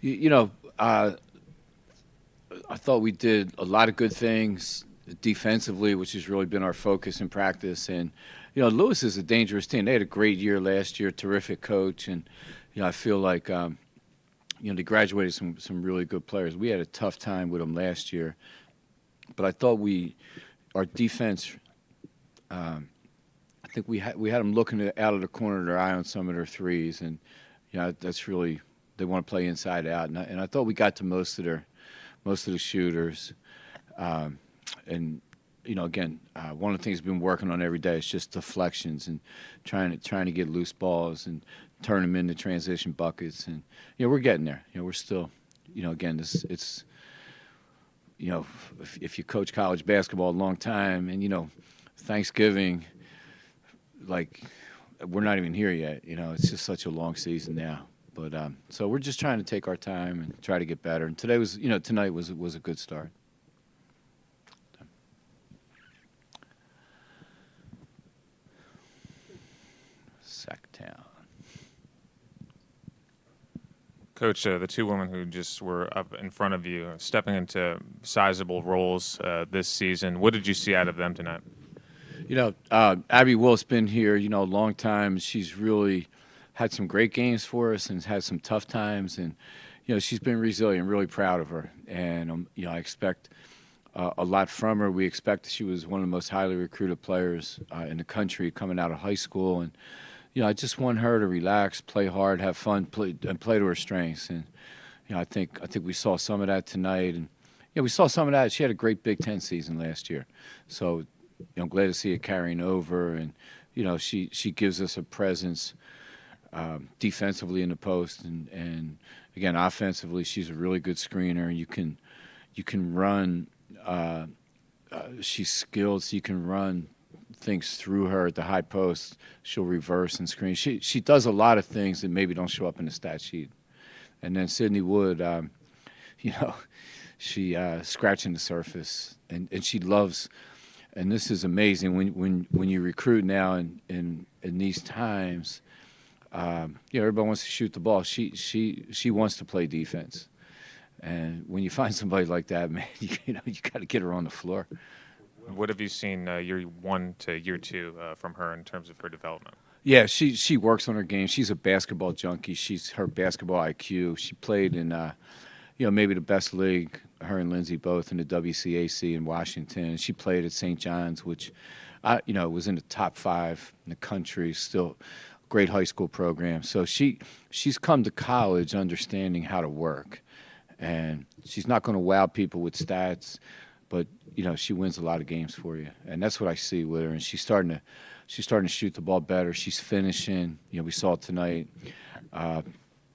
You know, I thought we did a lot of good things defensively, which has really been our focus in practice. And Lewis is a dangerous team. They had a great year last year, terrific coach, and I feel like they graduated some really good players. We had a tough time with them last year, but I thought our defense. I think we had them looking out of the corner of their eye on some of their threes, and that's really they want to play inside out. And I thought we got to most of the shooters. And again, one of the things we've been working on every day is just deflections and trying to get loose balls and turn them into transition buckets. And we're getting there. We're still, again, it's if you coach college basketball a long time, and Thanksgiving, like we're not even here yet. It's just such a long season now. But so we're just trying to take our time and try to get better. And tonight was a good start. Sacktown. Coach, the two women who just were up in front of you, stepping into sizable roles this season, what did you see out of them tonight? Abby Wolf's been here, a long time. She's really had some great games for us and had some tough times. And, she's been resilient, really proud of her. And, I expect a lot from her. We expect she was one of the most highly recruited players in the country coming out of high school. And, I just want her to relax, play hard, have fun, play to her strengths. And, I think we saw some of that tonight. And, we saw some of that. She had a great Big Ten season last year. So, I'm glad to see it carrying over. And, she gives us a presence defensively in the post. And again, offensively, she's a really good screener. You can run. She's skilled, so you can run things through her at the high post. She'll reverse and screen. She does a lot of things that maybe don't show up in the stat sheet. And then Sydney Wood, she scratching the surface, and she loves. And this is amazing when you recruit now in these times. Everybody wants to shoot the ball. She wants to play defense. And when you find somebody like that, man, you got to get her on the floor. What have you seen year one to year two from her in terms of her development? Yeah, she works on her game. She's a basketball junkie. She's her basketball IQ. She played in maybe the best league, her and Lindsay both, in the WCAC in Washington. She played at St. John's, which was in the top 5 in the country. Still a great high school program. So she's come to college understanding how to work. And she's not going to wow people with stats, but she wins a lot of games for you, and that's what I see with her. And she's starting to shoot the ball better. She's finishing. We saw it tonight. A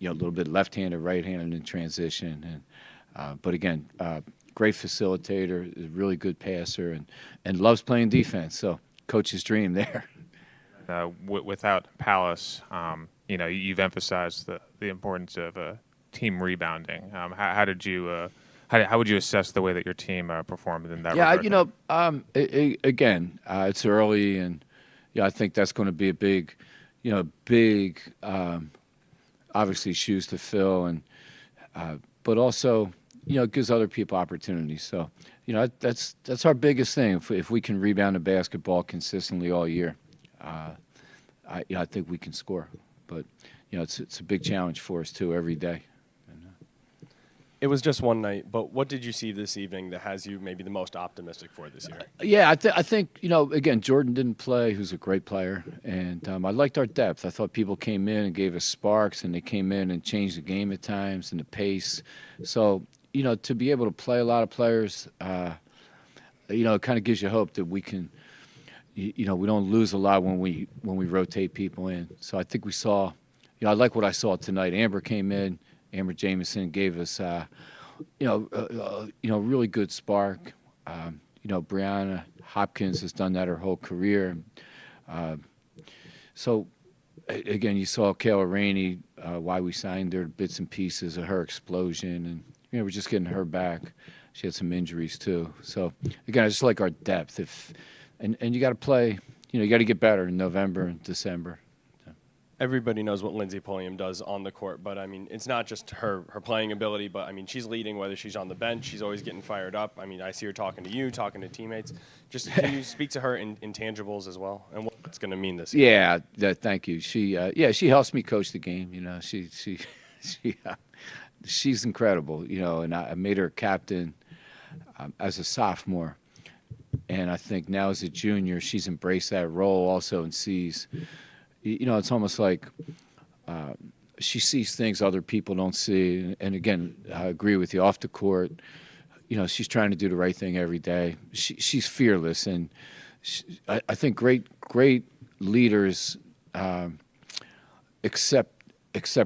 little bit left-handed, right-handed in transition, and but again, great facilitator, really good passer, and loves playing defense. So, coach's dream there. Without Palace, you've emphasized the importance of team rebounding. How would you assess the way that your team performed in that regard? Again, it's early, and I think that's going to be a big, obviously shoes to fill, and but also, it gives other people opportunities. So, that's our biggest thing. If we can rebound the basketball consistently all year, I think we can score. But it's a big challenge for us too every day. It was just one night, but what did you see this evening that has you maybe the most optimistic for this year? Yeah, I think again, Jordan didn't play, who's a great player, and I liked our depth. I thought people came in and gave us sparks, and they came in and changed the game at times and the pace. So, to be able to play a lot of players, it kind of gives you hope that we can, we don't lose a lot when we rotate people in. So I think we saw, I like what I saw tonight. Amber came in. Amber Jamison gave us, really good spark. Brianna Hopkins has done that her whole career. So, again, you saw Kayla Rainey, why we signed her, bits and pieces of her explosion, and we're just getting her back. She had some injuries too. So, again, I just like our depth. And you got to play. You got to get better in November and December. Everybody knows what Lindsay Pulliam does on the court, but I mean, it's not just her playing ability, but I mean, she's leading whether she's on the bench. She's always getting fired up. I mean, I see her talking to you, talking to teammates. Just can you speak to her in intangibles as well, and what it's going to mean this year? Thank you. She helps me coach the game. You know, she's incredible. You know, and I made her captain as a sophomore, and I think now as a junior, she's embraced that role also and sees. You know, it's almost like she sees things other people don't see. And again, I agree with you. Off the court, you know, she's trying to do the right thing every day. She's fearless, and I think great leaders accept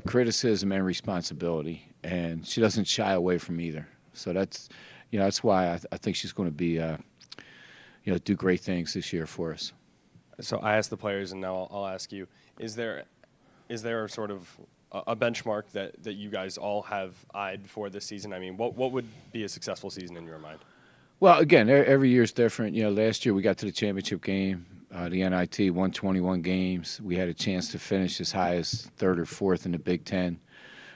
criticism and responsibility, and she doesn't shy away from either. So that's why I think she's going to be do great things this year for us. So I asked the players, and now I'll ask you: Is there sort of a benchmark that you guys all have eyed for this season? I mean, what would be a successful season in your mind? Well, again, every year is different. You know, last year we got to the championship game, the NIT, won 21 games. We had a chance to finish as high as third or fourth in the Big Ten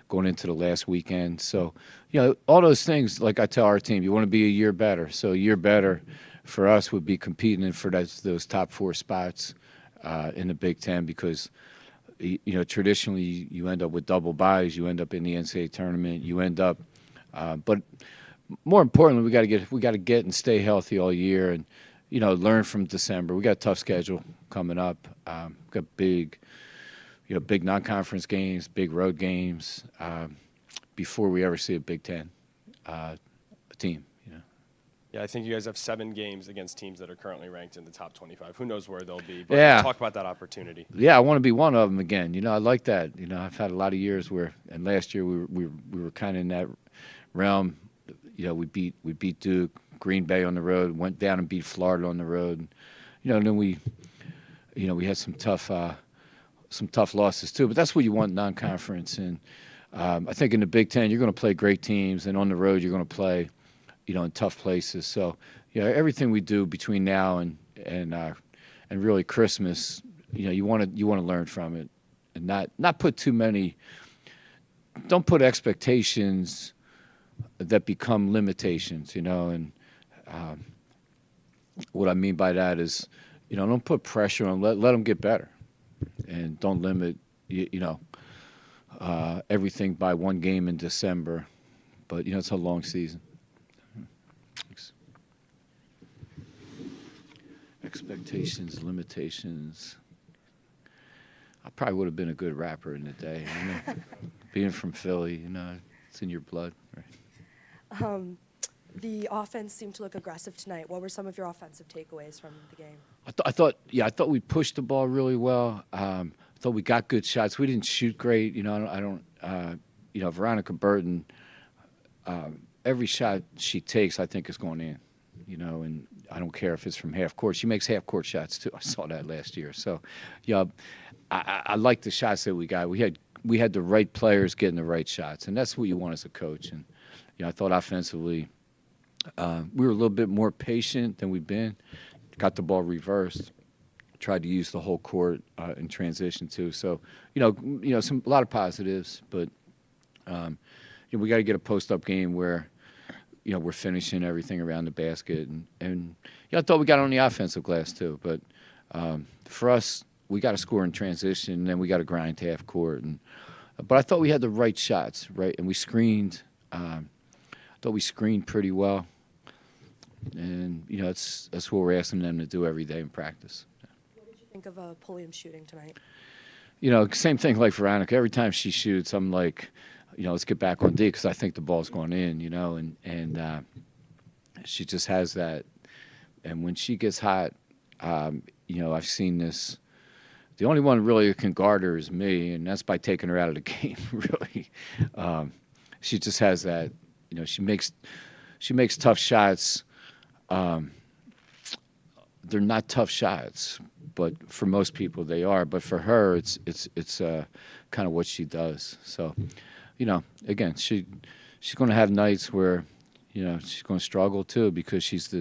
going into the last weekend. So, you know, all those things, like I tell our team, you want to be a year better. So a year better for us would be competing for those top four spots in the Big Ten, because you know traditionally you end up with double byes, you end up in the NCAA tournament, you end up, but more importantly, we got to get and stay healthy all year, and you know learn from December. We got a tough schedule coming up. Got big non-conference games, big road games before we ever see a Big Ten team. Yeah, I think you guys have 7 games against teams that are currently ranked in the top 25. Who knows where they'll be? But yeah. Talk about that opportunity. Yeah, I want to be one of them again. You know, I like that. You know, I've had a lot of years where, and last year we were kind of in that realm. You know, we beat Duke, Green Bay on the road, went down and beat Florida on the road. And, you know, and then we had some tough losses too. But that's what you want non-conference. And I think in the Big Ten you're going to play great teams, and on the road you're going to play, you know, in tough places. So, you know, everything we do between now and really Christmas, you know, you want to learn from it, and not put too many. Don't put expectations that become limitations, you know. And what I mean by that is, you know, don't put pressure on. Let them get better, and don't limit everything by one game in December. But you know, it's a long season. Expectations, limitations. I probably would have been a good rapper in the day. You know? Being from Philly, you know, it's in your blood. Right? The offense seemed to look aggressive tonight. What were some of your offensive takeaways from the game? I thought we pushed the ball really well. I thought we got good shots. We didn't shoot great. You know, Veronica Burton, every shot she takes, I think, is going in. You know, and I don't care if it's from half court. She makes half court shots too. I saw that last year. So, yeah, I like the shots that we got. We had the right players getting the right shots, and that's what you want as a coach. And you know, I thought offensively, we were a little bit more patient than we've been. Got the ball reversed. Tried to use the whole court in transition too. So, you know, a lot of positives, but we got to get a post-up game where, you know, we're finishing everything around the basket, and I thought we got on the offensive glass too. But for us, we got to score in transition, and then we got to grind to half court. But I thought we had the right shots, right, and we screened. I thought we screened pretty well, and you know, that's what we're asking them to do every day in practice. What did you think of Pulliam shooting tonight? You know, same thing like Veronica. Every time she shoots, I'm like, you know, let's get back on D, because I think the ball's going in, you know, and she just has that. And when she gets hot, you know, I've seen this. The only one really who can guard her is me, and that's by taking her out of the game, really. She just has that, you know, she makes tough shots. They're not tough shots, but for most people they are. But for her, it's kind of what she does. So, you know, again, she's going to have nights where, you know, she's going to struggle too, because she's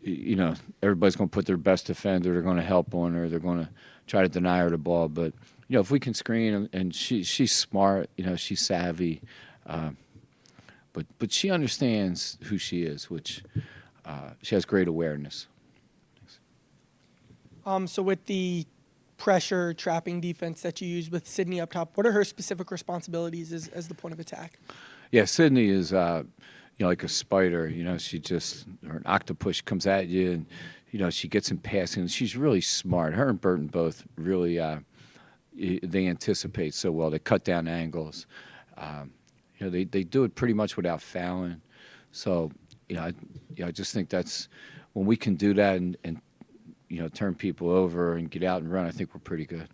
you know, everybody's going to put their best defender. They're going to help on her. They're going to try to deny her the ball. But, if we can screen, and she's smart, she's savvy, but she understands who she is, which she has great awareness. So with the pressure trapping defense that you use with Sydney up top, what are her specific responsibilities as the point of attack? Yeah, Sydney is, like a spider. She or an octopus comes at you, and she gets in passing. She's really smart. Her and Burton both really, they anticipate so well. They cut down angles. They do it pretty much without fouling. So, I just think that's when we can do that and turn people over and get out and run. I think we're pretty good.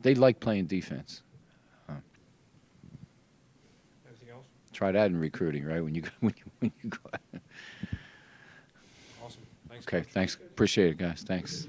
They like playing defense. Anything else? Try that in recruiting, right? When you go. Awesome. Thanks. Okay, Coach. thanks. Appreciate it, guys. Thanks.